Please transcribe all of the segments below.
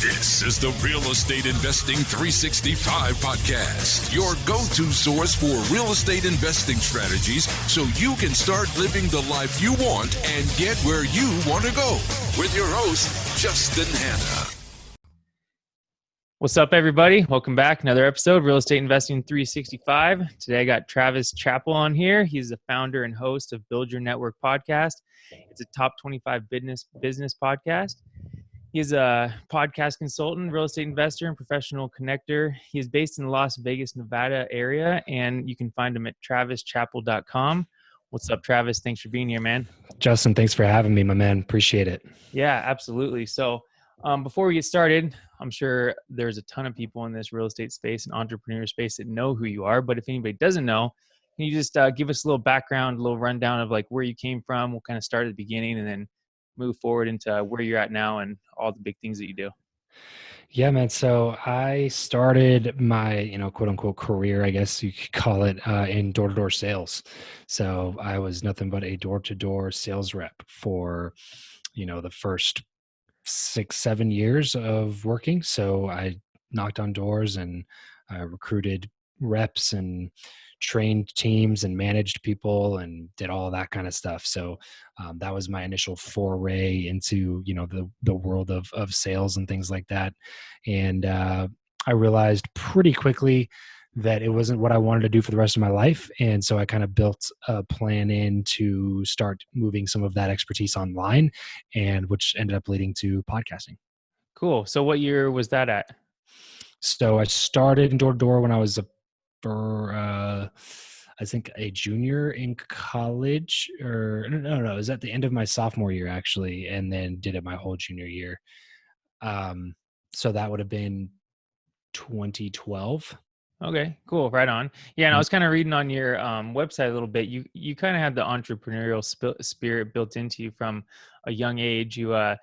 This is the Real Estate Investing 365 podcast, your go-to source for real estate investing strategies so you can start living the life you want and get where you want to go. With your host, Justin Hanna. What's up, everybody? Welcome back. Another episode, Real Estate Investing 365. Today, I got Travis Chappell on here. He's the founder and host of Build Your Network podcast. It's a top 25 business podcast. He's a podcast consultant, real estate investor, and professional connector. He is based in the Las Vegas, Nevada area, and you can find him at travischappell.com. What's up, Travis? Thanks for being here, man. Justin, thanks for having me, my man. Appreciate it. Yeah, absolutely. So before we get started, I'm sure there's a ton of people in this real estate space and entrepreneur space that know who you are. But if anybody doesn't know, can you just give us a little background, a little rundown of like where you came from? We'll kind of start at the beginning and then move forward into where you're at now and all the big things that you do. Yeah, man. So I started my, quote unquote career, I guess you could call it, in door-to-door sales. So I was nothing but a door-to-door sales rep for, the first 6-7 years of working. So I knocked on doors and recruited reps and trained teams and managed people and did all that kind of stuff. So that was my initial foray into, the world of sales and things like that. And I realized pretty quickly that it wasn't what I wanted to do for the rest of my life. And so I kind of built a plan in to start moving some of that expertise online, and which ended up leading to podcasting. Cool. So what year was that at? So I started in door-to-door when I was I think a junior in college, or no, it was at the end of my sophomore year actually, and then did it my whole junior year. So that would have been 2012. Okay, cool. Right on. Yeah. And I was kind of reading on your website a little bit. You kind of had the entrepreneurial spirit built into you from a young age. You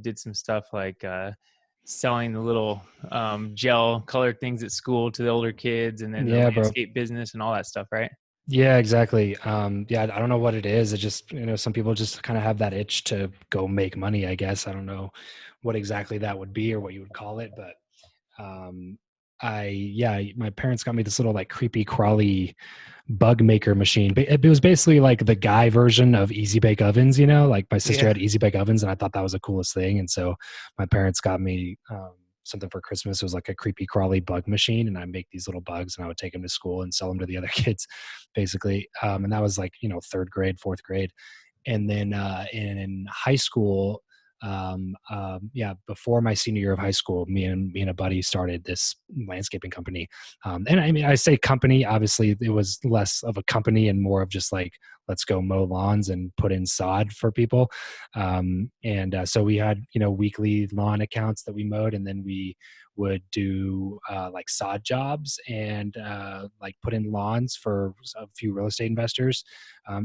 did some stuff like selling the little gel colored things at school to the older kids, and then the landscape business and all that stuff, right? Yeah, exactly. I don't know what it is. It just, some people just kind of have that itch to go make money, I guess. I don't know what exactly that would be or what you would call it, but my parents got me this little like creepy crawly bug maker machine. It was basically like the guy version of easy bake ovens, like my sister had easy bake ovens and I thought that was the coolest thing. And so my parents got me something for Christmas. It was like a creepy crawly bug machine, and I make these little bugs and I would take them to school and sell them to the other kids basically. And that was like, third grade, fourth grade. And then in high school, before my senior year of high school, me and a buddy started this landscaping company. And I mean, I say company, obviously it was less of a company and more of just like, let's go mow lawns and put in sod for people. So we had, weekly lawn accounts that we mowed, and then we would do like sod jobs and like put in lawns for a few real estate investors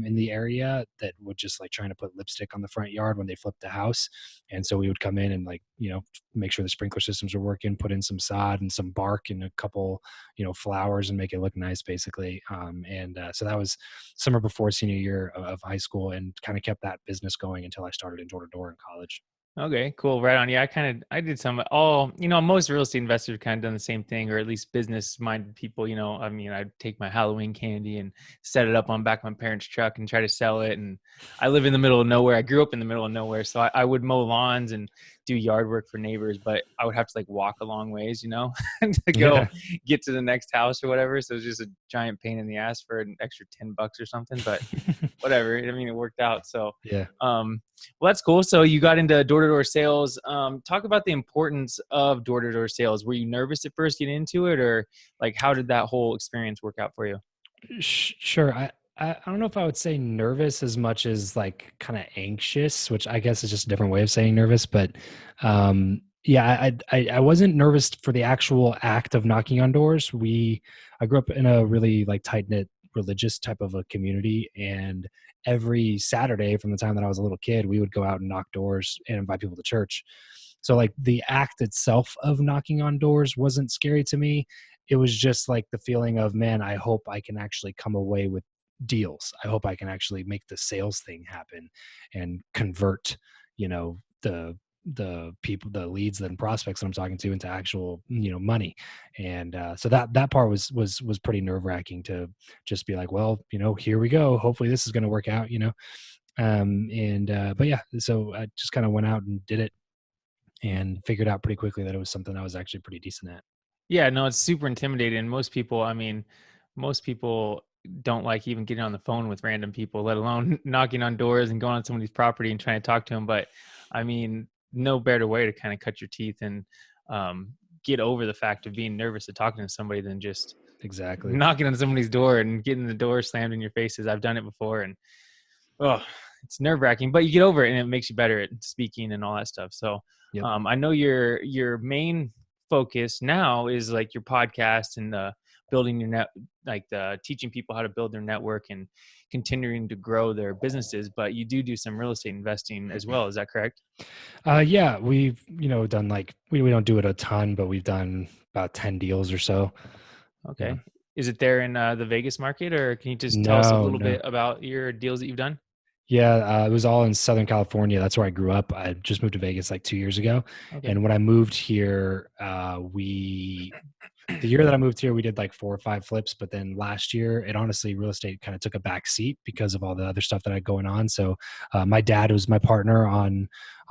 in the area that would just like trying to put lipstick on the front yard when they flipped the house. And so we would come in and like, make sure the sprinkler systems are working, put in some sod and some bark and a couple, flowers and make it look nice basically. So that was summer before senior year of high school, and kind of kept that business going until I started in door-to-door in college. Okay, cool. Right on. Yeah, I did most real estate investors kind of done the same thing, or at least business minded people, I'd take my Halloween candy and set it up on back of my parents' truck and try to sell it. And I live in the middle of nowhere. I grew up in the middle of nowhere. So I would mow lawns and do yard work for neighbors, but I would have to like walk a long ways, to go get to the next house or whatever. So it was just a giant pain in the ass for an extra $10 or something, but whatever. I mean, it worked out. So, well, that's cool. So you got into door-to-door sales. Talk about the importance of door-to-door sales. Were you nervous at first getting into it, or like, how did that whole experience work out for you? Sure. I don't know if I would say nervous as much as like kind of anxious, which I guess is just a different way of saying nervous. But I wasn't nervous for the actual act of knocking on doors. I grew up in a really like tight-knit religious type of a community, and every Saturday from the time that I was a little kid, we would go out and knock doors and invite people to church. So like the act itself of knocking on doors wasn't scary to me. It was just like the feeling of, man, I hope I can actually come away with deals. I hope I can actually make the sales thing happen and convert, the people, the leads and prospects that I'm talking to into actual, money. And so that part was pretty nerve wracking to just be like, well, here we go. Hopefully this is going to work out, but yeah, so I just kind of went out and did it and figured out pretty quickly that it was something I was actually pretty decent at. Yeah, no, it's super intimidating. Most people don't like even getting on the phone with random people, let alone knocking on doors and going on somebody's property and trying to talk to them. But I mean, no better way to kind of cut your teeth and get over the fact of being nervous to talking to somebody than just Exactly. knocking on somebody's door and getting the door slammed in your faces. I've done it before, and oh, it's nerve wracking, but you get over it and it makes you better at speaking and all that stuff. So Yep. I know your main focus now is like your podcast and building your net, like the teaching people how to build their network and continuing to grow their businesses, but you do some real estate investing as well. Is that correct? Yeah, we've, done like, we don't do it a ton, but we've done about 10 deals or so. Okay. Yeah. Is it there in the Vegas market, or can you just tell us a little No. bit about your deals that you've done? Yeah, it was all in Southern California. That's where I grew up. I just moved to Vegas like 2 years ago. Okay. And when I moved here, the year that I moved here, we did like 4 or 5 flips. But then last year, it honestly, real estate kind of took a back seat because of all the other stuff that I had going on. So my dad was my partner on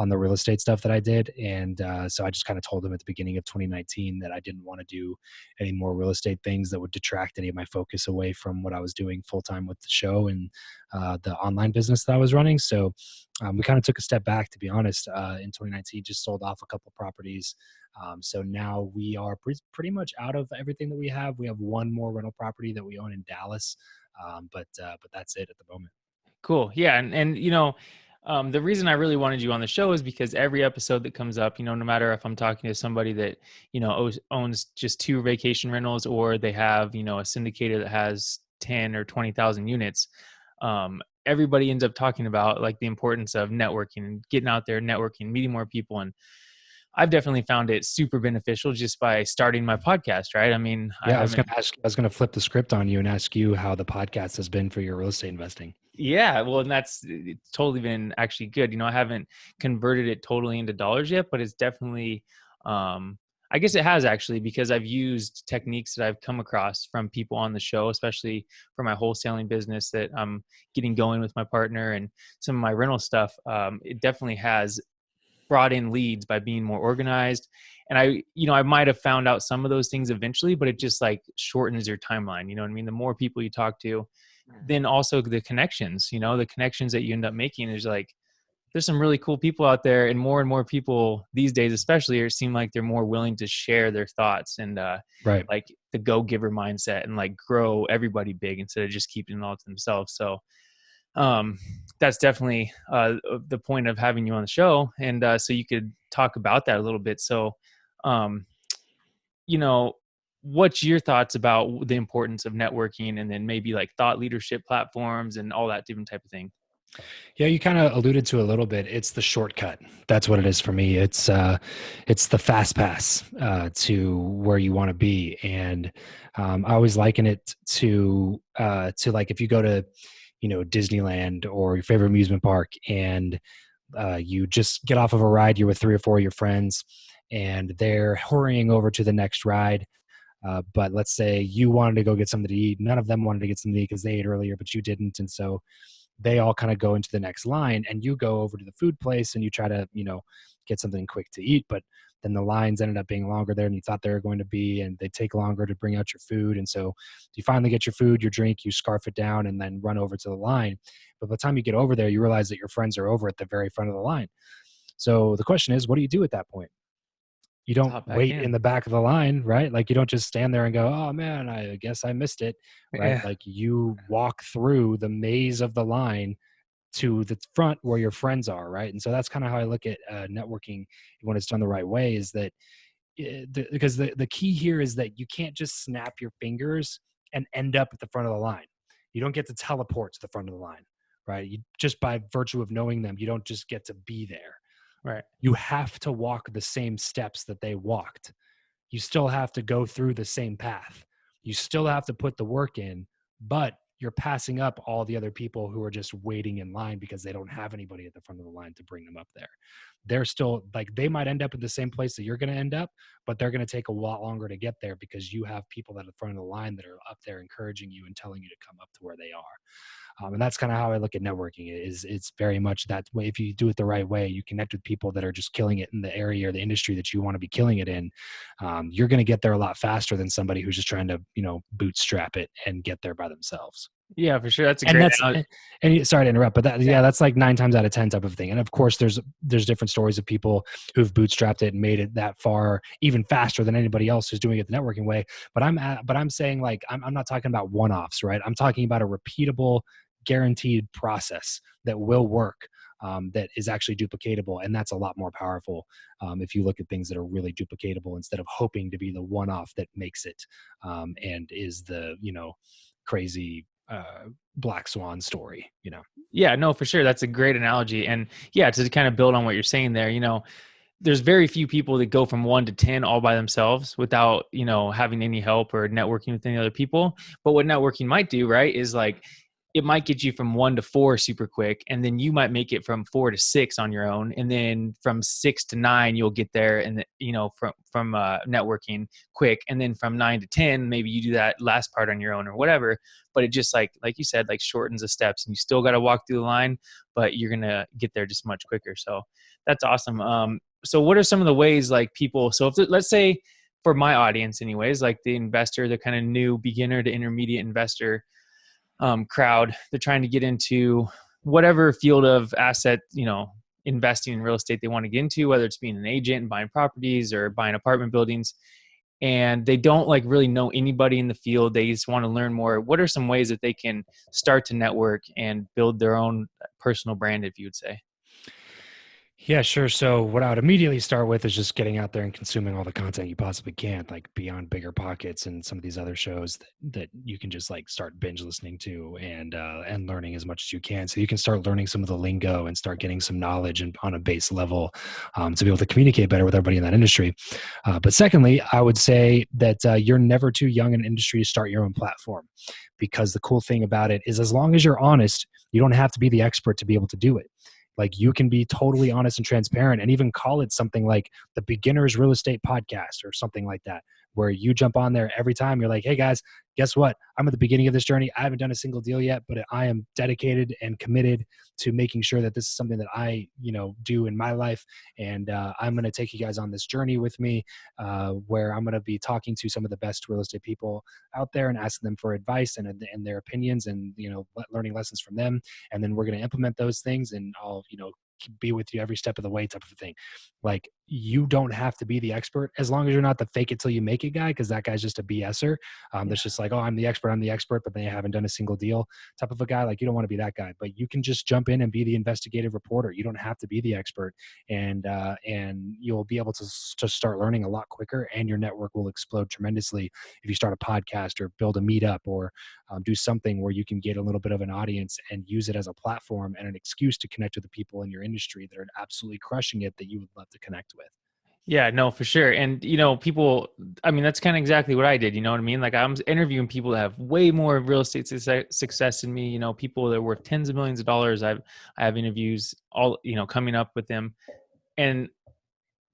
the real estate stuff that I did. And so I just kind of told him at the beginning of 2019 that I didn't want to do any more real estate things that would detract any of my focus away from what I was doing full time with the show and the online business that I was running. So we kind of took a step back, to be honest, in 2019, just sold off a couple properties. So now we are pretty much out of everything that we have. We have one more rental property that we own in Dallas, but that's it at the moment. Cool. Yeah. And the reason I really wanted you on the show is because every episode that comes up, no matter if I'm talking to somebody that, owns just 2 vacation rentals, or they have, a syndicator that has 10 or 20,000 units, everybody ends up talking about like the importance of networking and getting out there, networking, meeting more people. And I've definitely found it super beneficial just by starting my podcast, right? I mean, Yeah, I was going to ask, I was going to flip the script on you and ask you how the podcast has been for your real estate investing. Yeah, well, and it's totally been actually good. I haven't converted it totally into dollars yet, but it's definitely, I guess it has actually, because I've used techniques that I've come across from people on the show, especially for my wholesaling business that I'm getting going with my partner, and some of my rental stuff. It definitely has brought in leads by being more organized. And I might have found out some of those things eventually, but it just like shortens your timeline. You know what I mean? The more people you talk to, then also the connections, the connections that you end up making is like, there's some really cool people out there, and more people these days, especially, seem like they're more willing to share their thoughts and Right. like the go-giver mindset and like grow everybody big instead of just keeping it all to themselves. So that's definitely the point of having you on the show. And so you could talk about that a little bit. So, what's your thoughts about the importance of networking, and then maybe like thought leadership platforms and all that different type of thing? Yeah, you kind of alluded to a little bit. It's the shortcut. That's what it is for me. It's the fast pass to where you want to be. And I always liken it to like if you go to, Disneyland or your favorite amusement park, and you just get off of a ride, you're with 3 or 4 of your friends, and they're hurrying over to the next ride. But let's say you wanted to go get something to eat. None of them wanted to get something to eat because they ate earlier, but you didn't. And so they all kind of go into the next line, and you go over to the food place and you try to, get something quick to eat. But then the lines ended up being longer there than you thought they were going to be, and they take longer to bring out your food. And so you finally get your food, your drink, you scarf it down, and then run over to the line. But by the time you get over there, you realize that your friends are over at the very front of the line. So the question is, what do you do at that point? You don't wait in the back of the line, right? Like you don't just stand there and go, oh man, I guess I missed it, right? Yeah. Like you walk through the maze of the line to the front where your friends are, right? And so that's kind of how I look at networking when it's done the right way, is that because the key here is that you can't just snap your fingers and end up at the front of the line. You don't get to teleport to the front of the line, right? You just by virtue of knowing them, you don't just get to be there. Right. You have to walk the same steps that they walked. You still have to go through the same path. You still have to put the work in, but you're passing up all the other people who are just waiting in line because they don't have anybody at the front of the line to bring them up there. They're still like, they might end up at the same place that you're going to end up, but they're going to take a lot longer to get there because you have people that are at the front of the line that are up there encouraging you and telling you to come up to where they are. And that's kind of how I look at networking. It's very much that way. If you do it the right way, you connect with people that are just killing it in the area or the industry that you want to be killing it in. You're going to get there a lot faster than somebody who's just trying to, bootstrap it and get there by themselves. Yeah, for sure. That's a And great that's, and sorry to interrupt, but that's like 9 times out of 10 type of thing. And of course there's different stories of people who've bootstrapped it and made it that far, even faster than anybody else who's doing it the networking way. But I'm saying, like, I'm not talking about one-offs, right? I'm talking about a repeatable, guaranteed process that will work, that is actually duplicatable. And that's a lot more powerful, if you look at things that are really duplicatable instead of hoping to be the one-off that makes it, and is the, crazy black swan story. Yeah, no, for sure. That's a great analogy. And yeah, to kind of build on what you're saying there, there's very few people that go from 1 to 10 all by themselves without, having any help or networking with any other people. But what networking might do, right, is like, it might get you from 1 to 4 super quick. And then you might make it from 4 to 6 on your own. And then from 6 to 9, you'll get there. And, from networking quick. And then from 9 to 10, maybe you do that last part on your own or whatever. But it just like you said, like shortens the steps, and you still got to walk through the line, but you're going to get there just much quicker. So that's awesome. So what are some of the ways, like, people, so if let's say for my audience anyways, like the investor, the kind of new beginner to intermediate investor crowd, they're trying to get into whatever field of asset, investing in real estate they want to get into, whether it's being an agent and buying properties or buying apartment buildings, and they don't like really know anybody in the field. They just want to learn more. What are some ways that they can start to network and build their own personal brand, if you would say? Yeah, sure. So what I would immediately start with is just getting out there and consuming all the content you possibly can, like Beyond Bigger Pockets and some of these other shows that you can just like start binge listening to, and learning as much as you can. So you can start learning some of the lingo and start getting some knowledge and on a base level, to be able to communicate better with everybody in that industry. But secondly, I would say that you're never too young in an industry to start your own platform, because the cool thing about it is, as long as you're honest, you don't have to be the expert to be able to do it. Like, you can be totally honest and transparent and even call it something like the Beginner's Real Estate Podcast or something like that, where you jump on there every time. You're like, hey guys, guess what? I'm at the beginning of this journey. I haven't done a single deal yet, but I am dedicated and committed to making sure that this is something that I, do in my life. And I'm going to take you guys on this journey with me, where I'm going to be talking to some of the best real estate people out there and asking them for advice and their opinions, and, learning lessons from them. And then we're going to implement those things, and I'll, be with you every step of the way type of thing. Like, you don't have to be the expert, as long as you're not the fake it till you make it guy, because that guy's just a BSer. That's just like, oh, I'm the expert, but they haven't done a single deal type of a guy. Like, you don't want to be that guy, but you can just jump in and be the investigative reporter. You don't have to be the expert, and you'll be able to start learning a lot quicker, and your network will explode tremendously if you start a podcast or build a meetup or do something where you can get a little bit of an audience and use it as a platform and an excuse to connect with the people in your industry that are absolutely crushing it that you would love to connect with. Yeah, no, for sure. And, people, I mean, that's kind of exactly what I did. You know what I mean? Like, I'm interviewing people that have way more real estate success than me, people that are worth tens of millions of dollars. I have interviews all, coming up with them. And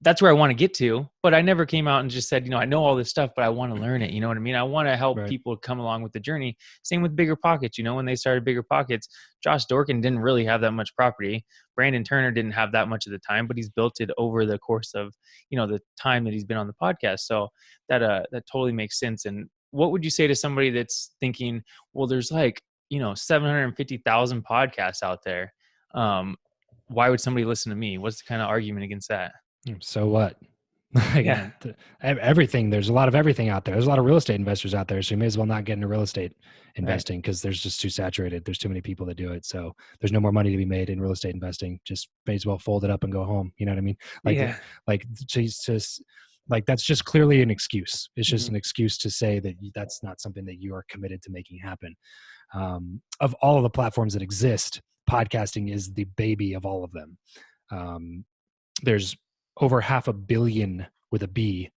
that's where I want to get to, but I never came out and just said, I know all this stuff, but I want to learn it. You know what I mean? I want to help people come along with the journey. Same with Bigger Pockets. When they started Bigger Pockets, Josh Dorkin didn't really have that much property. Brandon Turner didn't have that much of the time, but he's built it over the course of, the time that he's been on the podcast. So that totally makes sense. And what would you say to somebody that's thinking, well, there's like, 750,000 podcasts out there. Why would somebody listen to me? What's the kind of argument against that? So what? Yeah. Everything. There's a lot of everything out there. There's a lot of real estate investors out there. So you may as well not get into real estate investing, because there's just too saturated. There's too many people that do it. So there's no more money to be made in real estate investing. Just may as well fold it up and go home. You know what I mean? Like that's just clearly an excuse. It's just an excuse to say that that's not something that you are committed to making happen. Of all of the platforms that exist, podcasting is the baby of all of them. There's over 500 million with a B,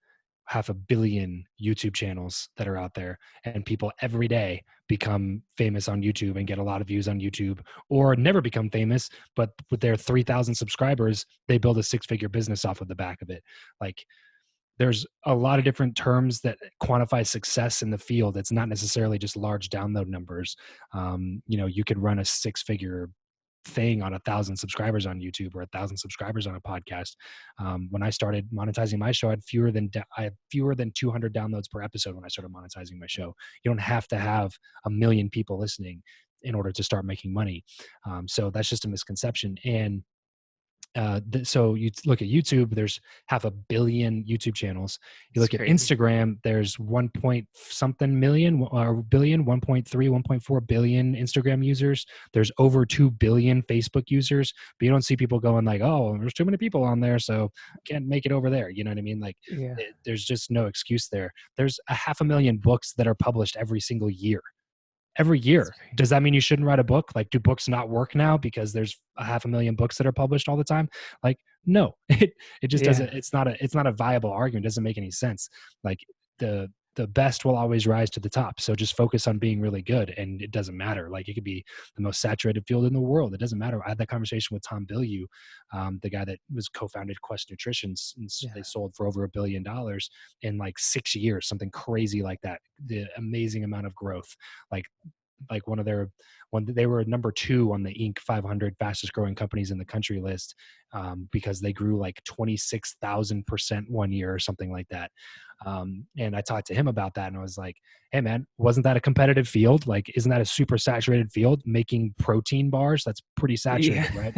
500 million YouTube channels that are out there, and people every day become famous on YouTube and get a lot of views on YouTube, or never become famous, but with their 3,000 subscribers, they build a 6-figure business off of the back of it. Like, there's a lot of different terms that quantify success in the field. It's not necessarily just large download numbers. You could run a 6-figure thing on 1,000 subscribers on YouTube or 1,000 subscribers on a podcast. When I started monetizing my show, I had fewer than 200 downloads per episode when I started monetizing my show. You don't have to have 1 million people listening in order to start making money. So that's just a misconception. And so you look at YouTube, there's 500 million YouTube channels. You look at Instagram, there's 1 point something million or billion, 1.3, 1.4 billion Instagram users. There's over 2 billion Facebook users, but you don't see people going like, oh, there's too many people on there, so can't make it over there. You know what I mean? Like, there's just no excuse there. There's 500,000 books that are published every single year. Every year. Does that mean you shouldn't write a book? Like, do books not work now because there's 500,000 books that are published all the time? Like, no, it just doesn't. It's not a viable argument. It doesn't make any sense. Like, the best will always rise to the top. So just focus on being really good, and it doesn't matter. Like, it could be the most saturated field in the world. It doesn't matter. I had that conversation with Tom Bilyeu, the guy that was co-founded Quest Nutrition. They sold for over $1 billion in like 6 years, something crazy like that. The amazing amount of growth. Like when they were number 2 on the Inc. 500 fastest growing companies in the country list, because they grew like 26,000% 1 year or something like that. And I talked to him about that, and I was like, hey man, wasn't that a competitive field? Like, isn't that a super saturated field? Making protein bars, that's pretty saturated, right?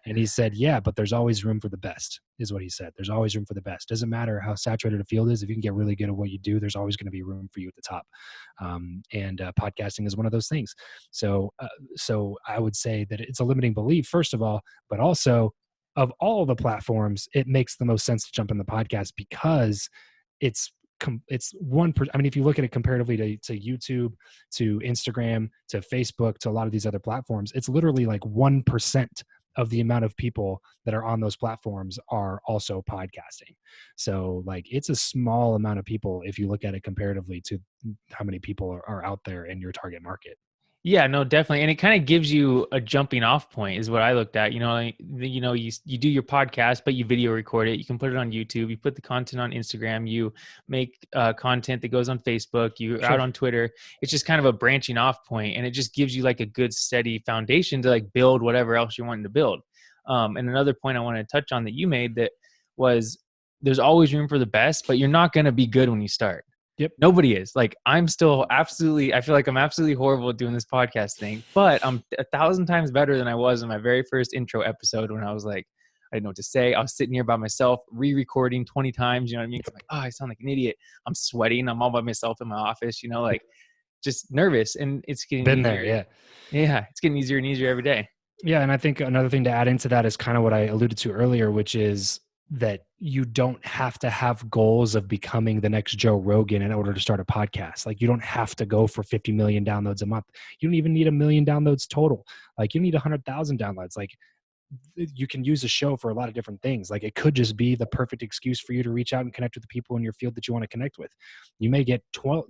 And he said, yeah, but there's always room for the best, is what he said. There's always room for the best. Doesn't matter how saturated a field is. If you can get really good at what you do, there's always going to be room for you at the top. And podcasting is one of those things. So I would say that it's a limiting belief, first of all, but also, of all the platforms, it makes the most sense to jump in the podcast because it's one. I mean, if you look at it comparatively to YouTube, to Instagram, to Facebook, to a lot of these other platforms, it's literally like 1% of the amount of people that are on those platforms are also podcasting. So like, it's a small amount of people if you look at it comparatively to how many people are out there in your target market. Yeah, no, definitely. And it kind of gives you a jumping off point is what I looked at. You do your podcast, but you video record it. You can put it on YouTube. You put the content on Instagram. You make content that goes on Facebook. You're out on Twitter. It's just kind of a branching off point, and it just gives you like a good steady foundation to like build whatever else you're wanting to build. And another point I want to touch on that you made that was there's always room for the best, but you're not going to be good when you start. Yep. Nobody is. Like, I feel like I'm absolutely horrible at doing this podcast thing, but I'm 1,000 times better than I was in my very first intro episode when I was like, I didn't know what to say. I was sitting here by myself, re-recording 20 times, you know what I mean? I'm like, oh, I sound like an idiot. I'm sweating. I'm all by myself in my office, like just nervous, and it's getting been easier. there. Yeah. Yeah. It's getting easier and easier every day. Yeah. And I think another thing to add into that is kind of what I alluded to earlier, which is that you don't have to have goals of becoming the next Joe Rogan in order to start a podcast. Like, you don't have to go for 50 million downloads a month. You don't even need 1 million downloads total. Like, you need 100,000 downloads. Like, you can use a show for a lot of different things. Like, it could just be the perfect excuse for you to reach out and connect with the people in your field that you want to connect with. You may get 12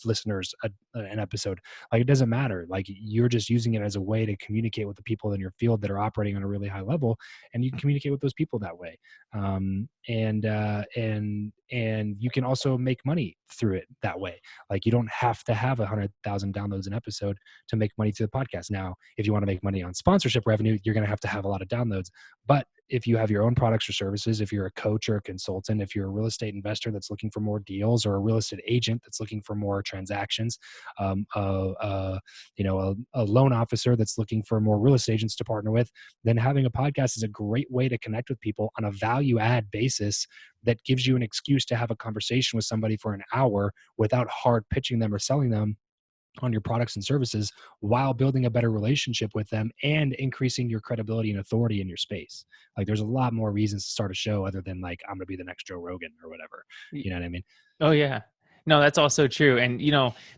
listeners an episode. Like, it doesn't matter. Like, you're just using it as a way to communicate with the people in your field that are operating on a really high level, and you can communicate with those people that way. And you can also make money through it that way. Like, you don't have to have 100,000 downloads an episode to make money through the podcast. Now, if you want to make money on sponsorship revenue, you're going to have a lot of downloads. But if you have your own products or services, if you're a coach or a consultant, if you're a real estate investor that's looking for more deals, or a real estate agent that's looking for more transactions, a loan officer that's looking for more real estate agents to partner with, then having a podcast is a great way to connect with people on a value add basis that gives you an excuse to have a conversation with somebody for an hour without hard pitching them or selling them on your products and services, while building a better relationship with them and increasing your credibility and authority in your space. Like, there's a lot more reasons to start a show other than like, I'm going to be the next Joe Rogan or whatever. You know what I mean? Oh yeah. No, that's also true. And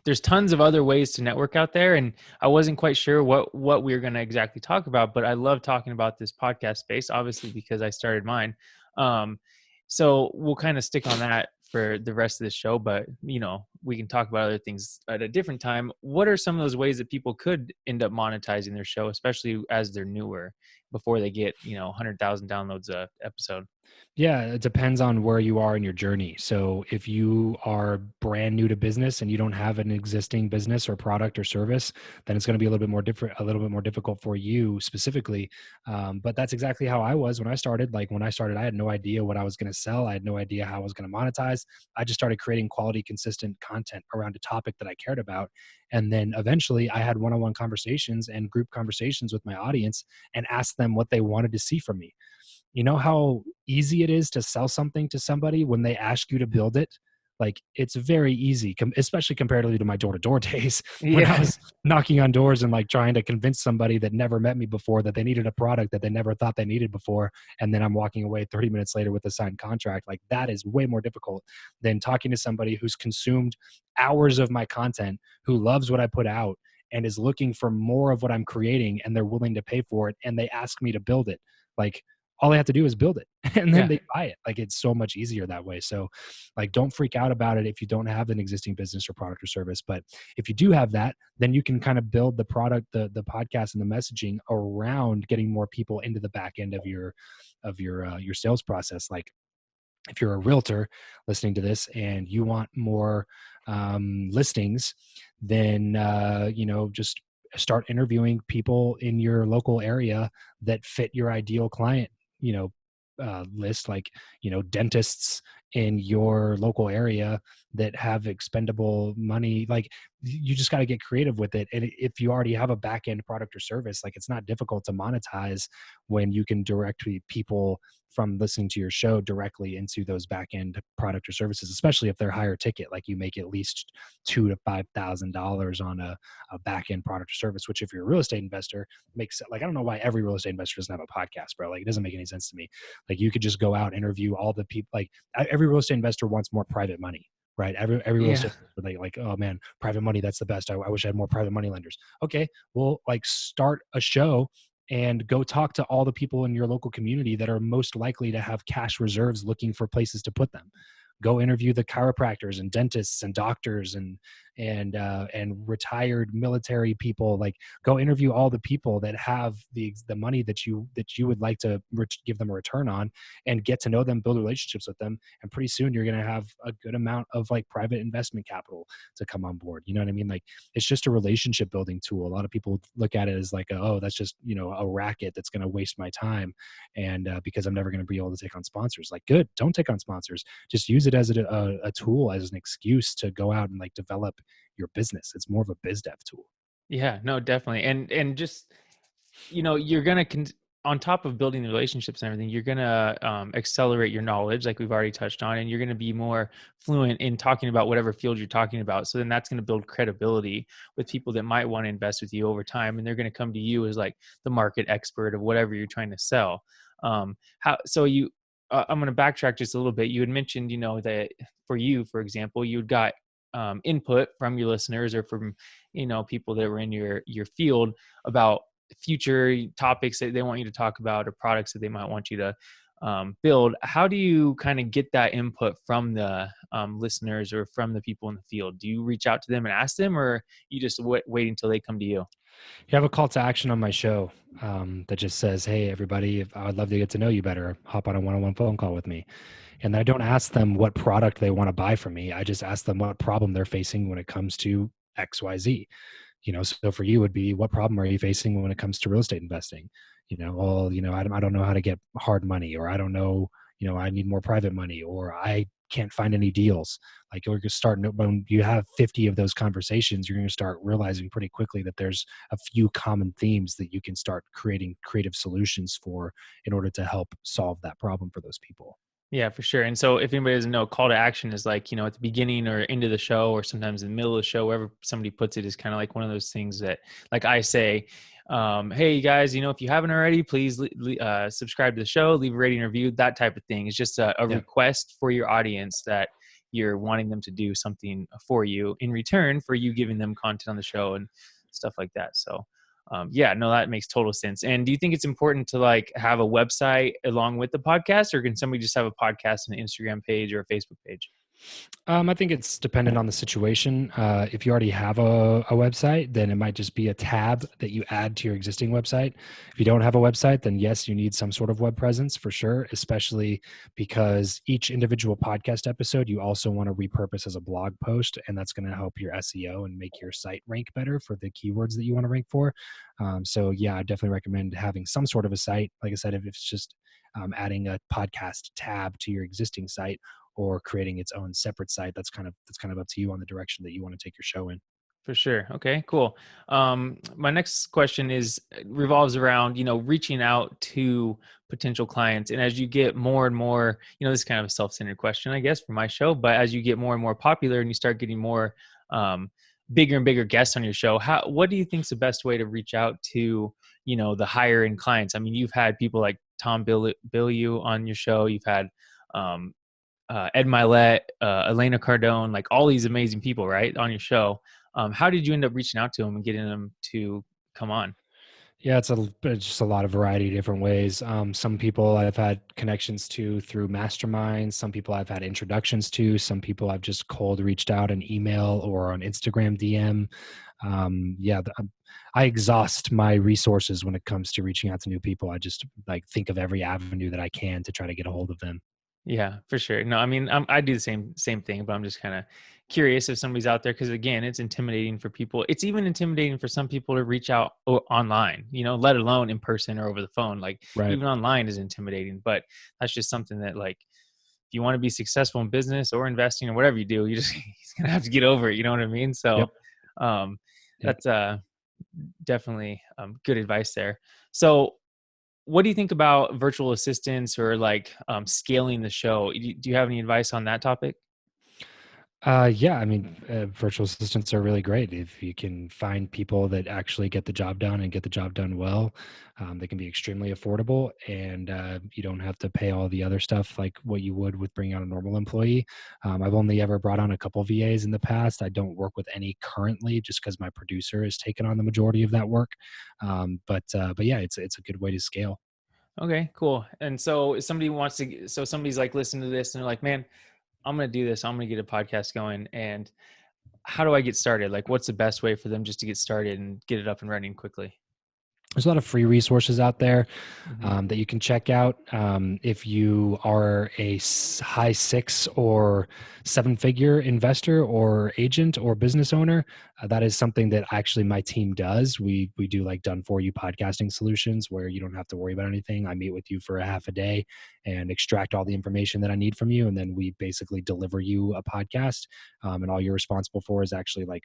there's tons of other ways to network out there. And I wasn't quite sure what we were going to exactly talk about, but I love talking about this podcast space, obviously, because I started mine. So we'll kind of stick on that for the rest of the show, but we can talk about other things at a different time. What are some of those ways that people could end up monetizing their show, especially as they're newer, before they get 100,000 downloads a episode? Yeah, it depends on where you are in your journey. So if you are brand new to business and you don't have an existing business or product or service, then it's going to be a little bit more difficult for you specifically. But that's exactly how I was when I started. Like when I started, I had no idea what I was going to sell. I had no idea how I was going to monetize. I just started creating quality, consistent content around a topic that I cared about. And then eventually I had one-on-one conversations and group conversations with my audience and asked them what they wanted to see from me. You know how easy it is to sell something to somebody when they ask you to build it? Like it's very easy, especially comparatively to my door-to-door days when I Yeah. was knocking on doors and like trying to convince somebody that never met me before that they needed a product that they never thought they needed before. And then I'm walking away 30 minutes later with a signed contract. Like that is way more difficult than talking to somebody who's consumed hours of my content, who loves what I put out and is looking for more of what I'm creating, and they're willing to pay for it. And they ask me to build it. Like all I have to do is build it and then Yeah. they buy it. Like it's so much easier that way. So like, don't freak out about it if you don't have an existing business or product or service. But if you do have that, then you can kind of build the product, the podcast and the messaging around getting more people into the back end of your sales process. Like if you're a realtor listening to this and you want more listings, then just start interviewing people in your local area that fit your ideal client list, like dentists in your local area that have expendable money. Like you just got to get creative with it. And if you already have a back end product or service, like it's not difficult to monetize when you can direct people from listening to your show directly into those back end product or services, especially if they're higher ticket. Like you make at least $2,000 to $5,000 on a back end product or service, which if you're a real estate investor makes it. Like I don't know why every real estate investor doesn't have a podcast, bro. Like it doesn't make any sense to me. Like you could just go out, interview all the people. Like every real estate investor wants more private money, right? Every real Yeah. estate investor, like, oh man, private money, that's the best. I wish I had more private money lenders. Okay, well, like start a show and go talk to all the people in your local community that are most likely to have cash reserves looking for places to put them. Go interview the chiropractors and dentists and doctors and retired military people. Like go interview all the people that have the money that you would like to give them a return on, and get to know them, build relationships with them. And pretty soon you're going to have a good amount of like private investment capital to come on board. You know what I mean? Like it's just a relationship building tool. A lot of people look at it as like, oh, that's just, a racket that's going to waste my time. And because I'm never going to be able to take on sponsors. Like good, don't take on sponsors. Just use it as a tool, as an excuse to go out and like develop your business. It's more of a biz dev tool. Yeah, no, definitely. And just, you're going to, on top of building the relationships and everything, you're going to accelerate your knowledge, like we've already touched on, and you're going to be more fluent in talking about whatever field you're talking about. So then that's going to build credibility with people that might want to invest with you over time. And they're going to come to you as like the market expert of whatever you're trying to sell. I'm going to backtrack just a little bit. You had mentioned, that for you, for example, you got input from your listeners or from, people that were in your field about future topics that they want you to talk about or products that they might want you to build. How do you kind of get that input from the listeners or from the people in the field? Do you reach out to them and ask them, or you just wait until they come to you? You have a call to action on my show that just says, hey, everybody, if I would love to get to know you better, hop on a one-on-one phone call with me. And I don't ask them what product they want to buy from me. I just ask them what problem they're facing when it comes to XYZ. So for you would be, what problem are you facing when it comes to real estate investing? I don't know how to get hard money, or I don't know, I need more private money, or I can't find any deals. Like you're going to start, when you have 50 of those conversations, you're going to start realizing pretty quickly that there's a few common themes that you can start creating creative solutions for in order to help solve that problem for those people. Yeah, for sure. And so if anybody doesn't know, call to action is like, at the beginning or end of the show, or sometimes in the middle of the show, wherever somebody puts it, is kind of like one of those things that, like I say, hey, you guys, if you haven't already, please subscribe to the show, leave a rating and review, that type of thing. It's just a request for your audience that you're wanting them to do something for you in return for you giving them content on the show and stuff like that. So that makes total sense. And do you think it's important to like have a website along with the podcast, or can somebody just have a podcast and an Instagram page or a Facebook page? I think it's dependent on the situation. If you already have a website, then it might just be a tab that you add to your existing website. If you don't have a website, then yes, you need some sort of web presence for sure, especially because each individual podcast episode you also want to repurpose as a blog post, and that's going to help your SEO and make your site rank better for the keywords that you want to rank for. So yeah, I definitely recommend having some sort of a site. Like I said, if it's just adding a podcast tab to your existing site or creating its own separate site, that's kind of up to you on the direction that you want to take your show in. For sure. Okay, cool. My next question is revolves around, reaching out to potential clients. And as you get more and more, this is kind of a self-centered question, I guess, for my show, but as you get more and more popular and you start getting more um, bigger and bigger guests on your show, what do you think is the best way to reach out to, the higher end clients? I mean, you've had people like Tom Bilyeu on your show. You've had um, Ed Milet, Elena Cardone, like all these amazing people, right, on your show. How did you end up reaching out to them and getting them to come on? Yeah, it's just a lot of variety of different ways. Some people I've had connections to through masterminds. Some people I've had introductions to. Some people I've just cold reached out an email or on Instagram DM. Yeah, I exhaust my resources when it comes to reaching out to new people. I just like think of every avenue that I can to try to get a hold of them. Yeah, for sure. No, I mean, I do the same thing, but I'm just kind of curious if somebody's out there because again, it's intimidating for people. It's even intimidating for some people to reach out online, let alone in person or over the phone. Like Right. even online is intimidating, but that's just something that like if you want to be successful in business or investing or whatever you do, you just you're gonna have to get over it. You know what I mean? So Yep. um, Yep. that's definitely good advice there. So what do you think about virtual assistants or like scaling the show? Do you have any advice on that topic? Yeah, I mean, virtual assistants are really great. If you can find people that actually get the job done and get the job done well, they can be extremely affordable, and you don't have to pay all the other stuff like what you would with bringing on a normal employee. I've only ever brought on a couple VAs in the past. I don't work with any currently, just because my producer has taken on the majority of that work. But yeah, it's a good way to scale. Okay, cool. And so if somebody wants to, so somebody's like listening to this and they're like, man, I'm going to do this. I'm going to get a podcast going. And how do I get started? Like, what's the best way for them just to get started and get it up and running quickly? There's a lot of free resources out there Hmm. that you can check out. If you are a high 6 or 7 figure investor or agent or business owner, that is something that actually my team does. We do like done for you podcasting solutions where you don't have to worry about anything. I meet with you for a half a day and extract all the information that I need from you, and then we basically deliver you a podcast. And all you're responsible for is actually like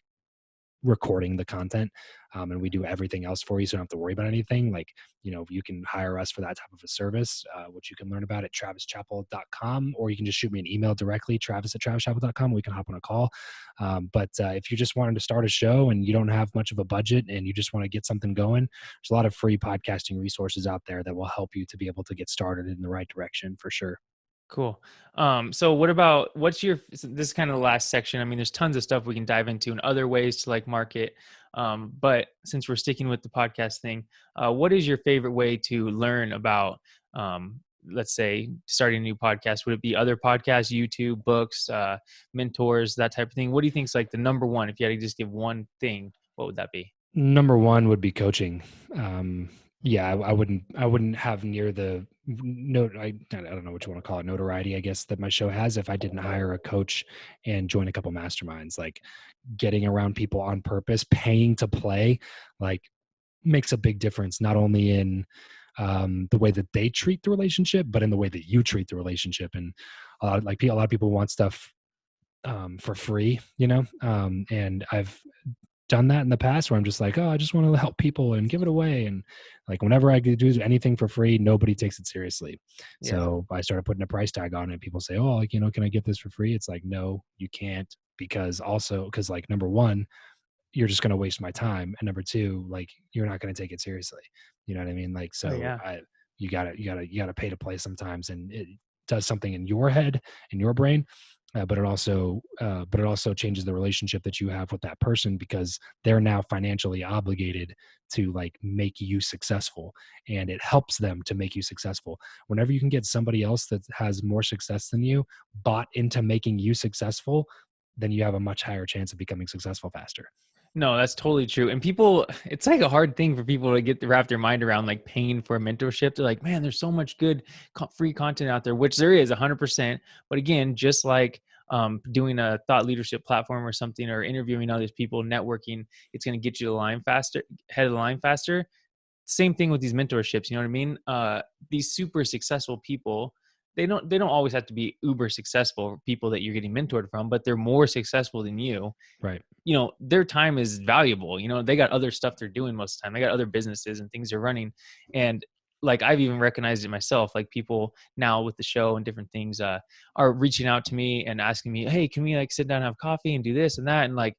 recording the content, and we do everything else for you, so you don't have to worry about anything. Like, you can hire us for that type of a service, which you can learn about at travischappell.com, or you can just shoot me an email directly, travis@travischappell.com. We can hop on a call. But if you're just wanting to start a show and you don't have much of a budget and you just want to get something going, there's a lot of free podcasting resources out there that will help you to be able to get started in the right direction for sure. Cool. So this is kind of the last section. I mean, there's tons of stuff we can dive into and other ways to like market. But since we're sticking with the podcast thing, what is your favorite way to learn about, let's say, starting a new podcast? Would it be other podcasts, YouTube, books, mentors, that type of thing? What do you think is like the number one? If you had to just give one thing, what would that be? Number one would be coaching. Yeah, I wouldn't have near the note. I don't know what you want to call it, notoriety, I guess, that my show has if I didn't hire a coach and join a couple masterminds. Like getting around people on purpose, paying to play, like makes a big difference, not only in the way that they treat the relationship, but in the way that you treat the relationship. And a lot of people want stuff for free, and I've done that in the past where I'm just like, oh, I just want to help people and give it away. And like whenever I could do anything for free, nobody takes it seriously. Yeah. So I started putting a price tag on it. People say, oh, like, can I get this for free? It's like, no, you can't, because like number one, you're just going to waste my time. And number two, like you're not going to take it seriously. You know what I mean? Like, Oh so yeah. you gotta pay to play sometimes, and it does something in your head, in your brain. but it also changes the relationship that you have with that person, because they're now financially obligated to like make you successful, and it helps them to make you successful. Whenever you can get somebody else that has more success than you bought into making you successful, then you have a much higher chance of becoming successful faster. No, that's totally true. And people, it's like a hard thing for people to get to wrap their mind around, like paying for a mentorship. They're like, man, there's so much good free content out there, which there is 100%. But again, just like doing a thought leadership platform or something, or interviewing other people, networking, it's going to get you the line faster, head of the line faster. Same thing with these mentorships. You know what I mean? These super successful people, they don't always have to be uber successful people that you're getting mentored from, but they're more successful than you. Right. You know, their time is valuable. You know, they got other stuff they're doing most of the time. They got other businesses and things they're running. And like, I've even recognized it myself, like people now with the show and different things are reaching out to me and asking me, hey, can we like sit down and have coffee and do this and that? And like,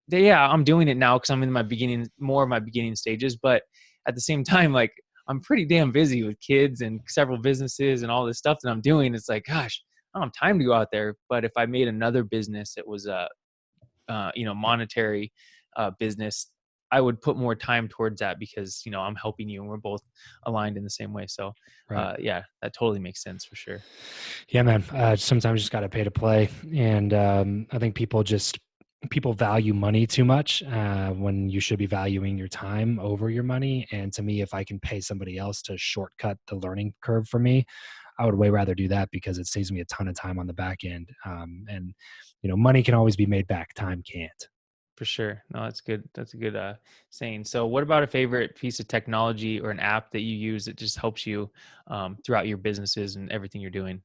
yeah, I'm doing it now because I'm in more of my beginning stages. But at the same time, like, I'm pretty damn busy with kids and several businesses and all this stuff that I'm doing. It's like, gosh, I don't have time to go out there. But if I made another business that was monetary business, I would put more time towards that, because, you know, I'm helping you and we're both aligned in the same way. So Right. yeah, that totally makes sense for sure. Yeah, man. Sometimes you just got to pay to play. And I think people value money too much when you should be valuing your time over your money. And to me, if I can pay somebody else to shortcut the learning curve for me, I would way rather do that, because it saves me a ton of time on the back end. And, money can always be made back. Time can't. For sure. No, that's good. That's a good saying. So what about a favorite piece of technology or an app that you use that just helps you throughout your businesses and everything you're doing?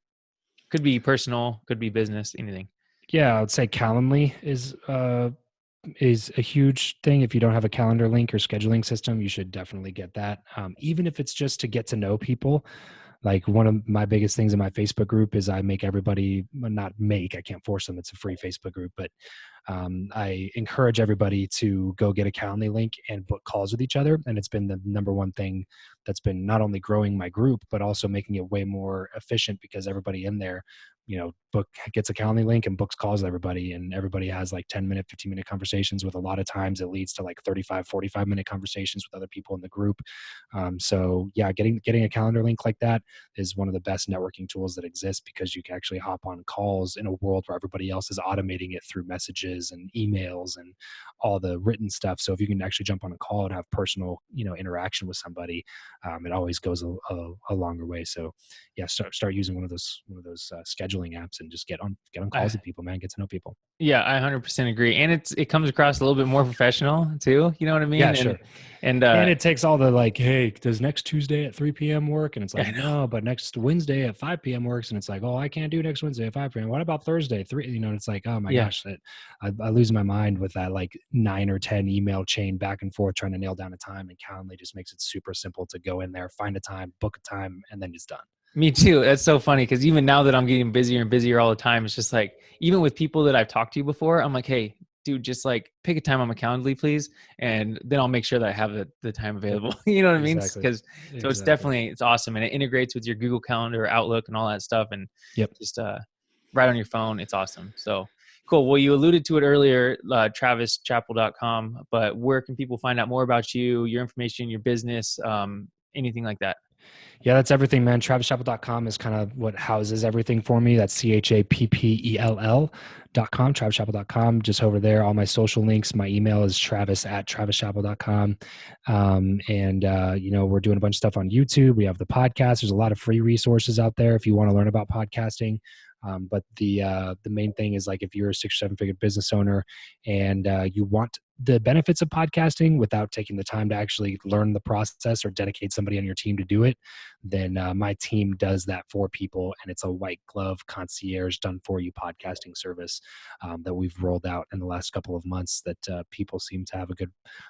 Could be personal, could be business, anything. Yeah, I would say Calendly is a huge thing. If you don't have a calendar link or scheduling system, you should definitely get that. Even if it's just to get to know people. Like, one of my biggest things in my Facebook group is I make everybody, I can't force them. It's a free Facebook group, but I encourage everybody to go get a Calendly link and book calls with each other. And it's been the number one thing that's been not only growing my group, but also making it way more efficient, because everybody in there, gets a Calendly link and books calls with everybody. And everybody has like 10-minute, 15-minute conversations, with a lot of times it leads to like 35, 45-minute conversations with other people in the group. So yeah, getting a calendar link like that is one of the best networking tools that exists, because you can actually hop on calls in a world where everybody else is automating it through messages and emails and all the written stuff. So if you can actually jump on a call and have personal, interaction with somebody, it always goes a longer way. So yeah, start using one of those scheduling apps and just get on calls with people, man. Get to know people. Yeah, I 100% agree. And it comes across a little bit more professional too. You know what I mean? Yeah, sure. And it takes all the like, hey, does next Tuesday at 3 p.m. work? And it's like, no, but next Wednesday at 5 p.m. works. And it's like, oh, I can't do next Wednesday at 5 p.m. What about Thursday? 3, and it's like, oh my gosh, I lose my mind with that like 9 or 10 email chain back and forth trying to nail down a time. And Calendly just makes it super simple to go in there, find a time, book a time, and then it's done. Me too. That's so funny, because even now that I'm getting busier and busier all the time, it's just like, even with people that I've talked to before, I'm like, hey, dude, just like pick a time on my Calendly, please. And then I'll make sure that I have the time available. You know what I mean? Because so it's awesome. And it integrates with your Google Calendar, Outlook, and all that stuff. And just right on your phone. It's awesome. So cool. Well, you alluded to it earlier, TravisChappell.com, but where can people find out more about you, your information, your business, anything like that? Yeah, that's everything, man. TravisChappell.com is kind of what houses everything for me. That's CHAPPELL.com, TravisChappell.com. Just over there, all my social links. My email is travis@travischappell.com. We're doing a bunch of stuff on YouTube. We have the podcast. There's a lot of free resources out there if you want to learn about podcasting. But the main thing is, like, if you're a 6 or 7 figure business owner and you want the benefits of podcasting without taking the time to actually learn the process or dedicate somebody on your team to do it, then my team does that for people. And it's a white glove concierge done for you podcasting service that we've rolled out in the last couple of months that people seem to have a good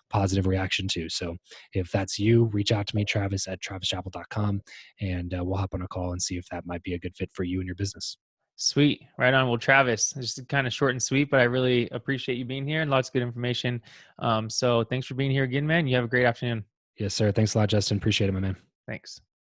positive reaction to. So if that's you, reach out to me, Travis@travischappell.com, and we'll hop on a call and see if that might be a good fit for you and your business. Sweet. Right on. Well, Travis, just kind of short and sweet, but I really appreciate you being here and lots of good information. So thanks for being here again, man. You have a great afternoon. Yes, sir. Thanks a lot, Justin. Appreciate it, my man. Thanks.